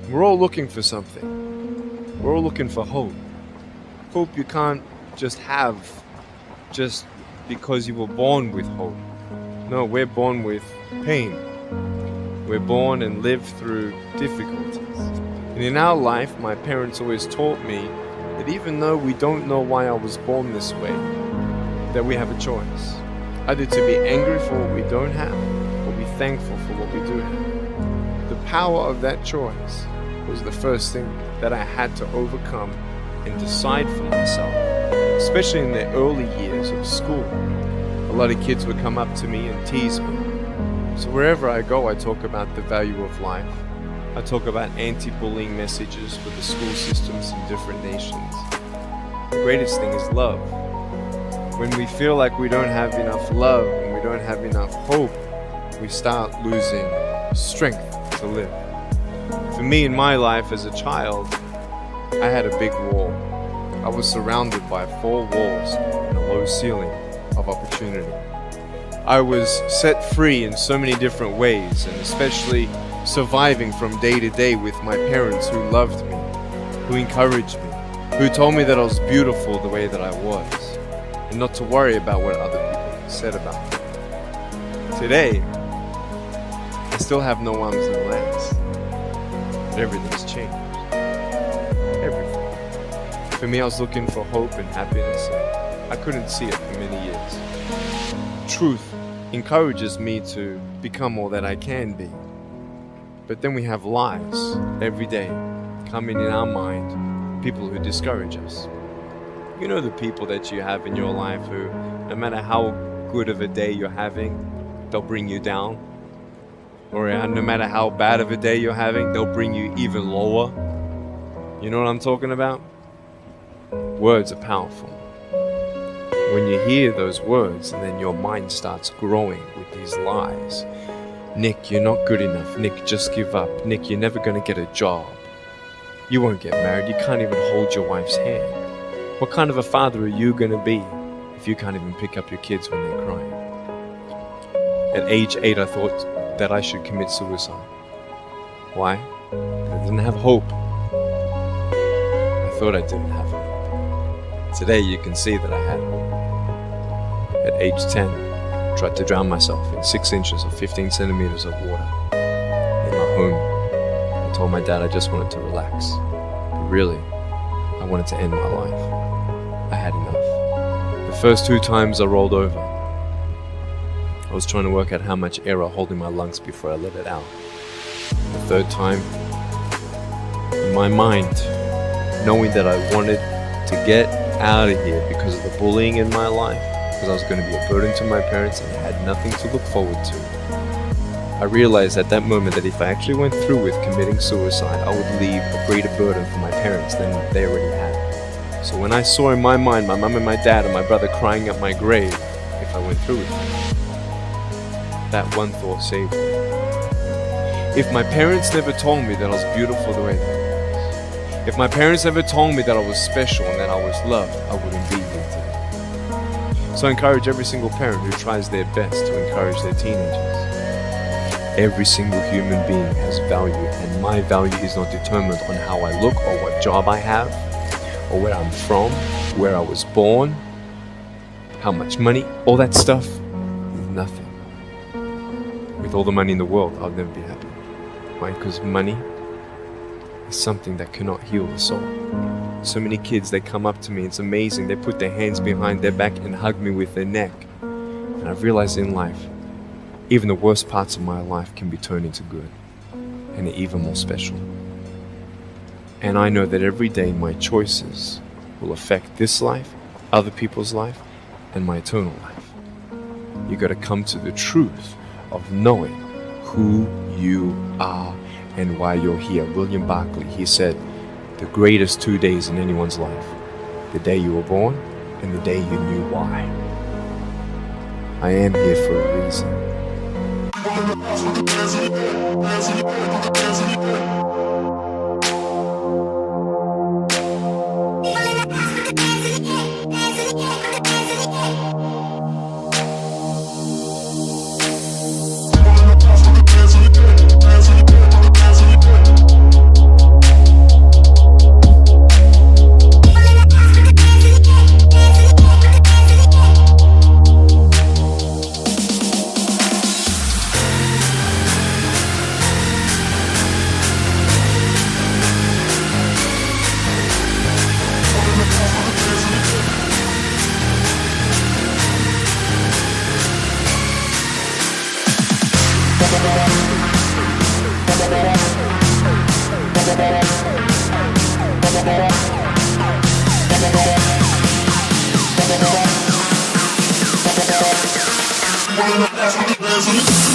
We're all looking for something. We're all looking for hope. Hope you can't just have just because you were born with hope. No, we're born with pain. We're born and live through difficulties. And in our life, my parents always taught me that even though we don't know why I was born this way, that we have a choice. Either to be angry for what we don't have, or be thankful for what we do have. The power of that choice was the first thing that I had to overcome and decide for myself, especially in the early years of school. A lot of kids would come up to me and tease me. So wherever I go, I talk about the value of life. I talk about anti-bullying messages for the school systems in different nations. The greatest thing is love. When we feel like we don't have enough love and we don't have enough hope, we start losing strength to live. For me, in my life as a child, I had a big wall. I was surrounded by 4 walls and a low ceiling of opportunity. I was set free in so many different ways, and especially surviving from day to day with my parents who loved me, who encouraged me, who told me that I was beautiful the way that I was, and not to worry about what other people said about me. Today, I still have no arms and legs, but everything's changed. Everything. For me, I was looking for hope and happiness, and I couldn't see it for many years. Truth encourages me to become all that I can be. But then we have lies every day coming in our mind, people who discourage us. You know the people that you have in your life who, no matter how good of a day you're having, they'll bring you down. Or no matter how bad of a day you're having, they'll bring you even lower. You know what I'm talking about? Words are powerful. When you hear those words and then your mind starts growing with these lies. Nick, you're not good enough. Nick, just give up. Nick, you're never going to get a job. You won't get married. You can't even hold your wife's hand. What kind of a father are you going to be if you can't even pick up your kids when they're crying? At age 8, I thought that I should commit suicide. Why? I didn't have hope. I thought I didn't have hope. Today you can see that I had hope. At age 10, I tried to drown myself in 6 inches or 15 centimeters of water in my home. I told my dad I just wanted to relax. But really, I wanted to end my life. I had enough. The first 2 times I rolled over, I was trying to work out how much air I hold in my lungs before I let it out. The 3rd time, in my mind, knowing that I wanted to get out of here because of the bullying in my life, because I was going to be a burden to my parents and I had nothing to look forward to. I realized at that moment that if I actually went through with committing suicide, I would leave a greater burden for my parents than they already had. So when I saw in my mind my mum and my dad and my brother crying at my grave, if I went through with it, that one thought saved me. If my parents never told me that I was beautiful the way that I was, if my parents never told me that I was special and that I was loved, I wouldn't be here today. So I encourage every single parent who tries their best to encourage their teenagers. Every single human being has value, and my value is not determined on how I look or what job I have or where I'm from, where I was born, how much money, all that stuff is nothing. With all the money in the world, I'll never be happy. Why? Because money is something that cannot heal the soul. So many kids, they come up to me, it's amazing, they put their hands behind their back and hug me with their neck. And I've realized in life, even the worst parts of my life can be turned into good, and even more special. And I know that every day my choices will affect this life, other people's life, and my eternal life. You got to come to the truth of knowing who you are and why you're here. William Barclay, he said, the greatest 2 days in anyone's life, the day you were born and the day you knew why. I am here for a reason. One of the